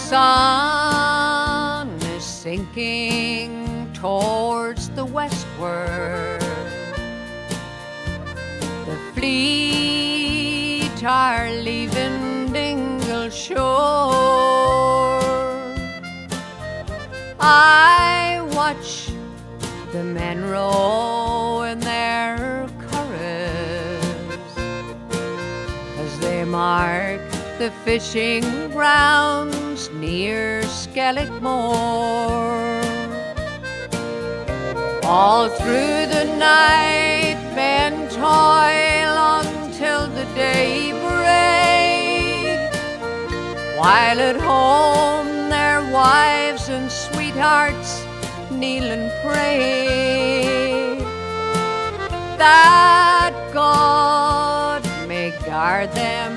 sun is sinking towards the westward. The fleet are leaving Dingle shore. I watch the men row in their curraghs as they mark the fishing grounds near Skelligmore. All through the night men toil until the day break, while at home their wives and sweethearts kneel and pray that God may guard them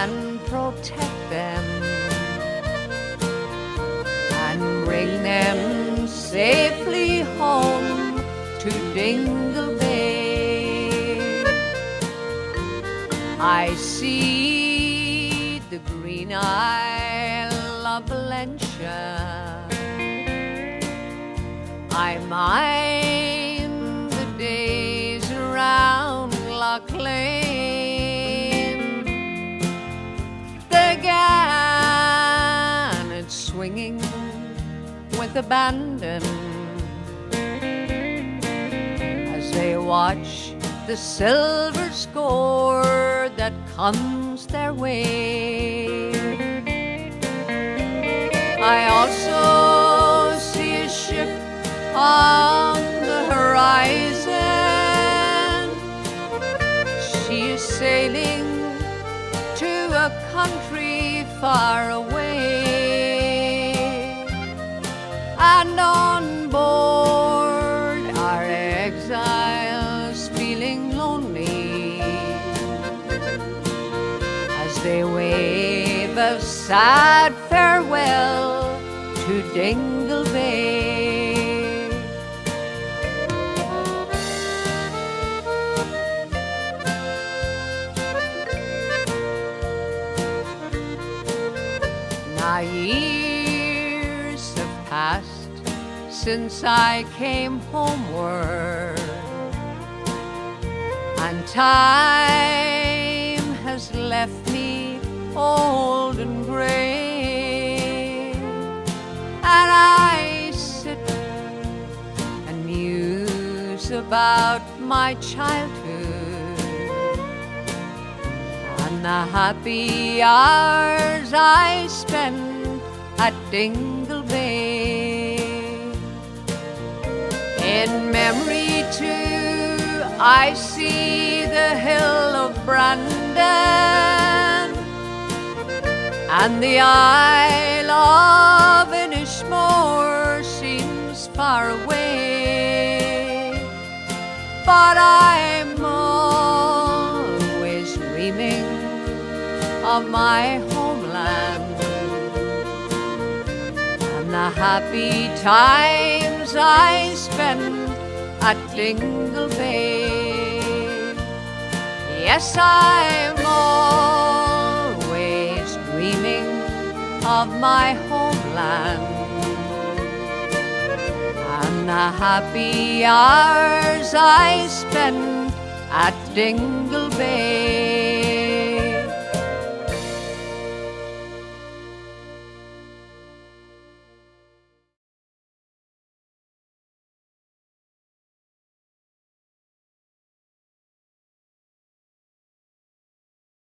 and protect them and bring them safely home to Dingle Bay. I see the green isle of Valencia. I mind the days around Loch Lane, the gannet swinging with abandon as they watch the silver score that comes their way. I also see a ship on the horizon. She is sailing to a country far away, and on board are exiles feeling lonely as they wave a sad farewell to Dingle Bay. Now years have passed since I came homeward, and time has left me old and gray, and I sit and muse about my childhood and the happy hours I spent at Dingle Bay. In memory too, I see the hill of Brandon and the Isle of Inishmore seems far away, but I'm always dreaming of my homeland and the happy times I spent at Dingle Bay. Yes, I'm always dreaming of my homeland and the happy hours I spent at Dingle Bay.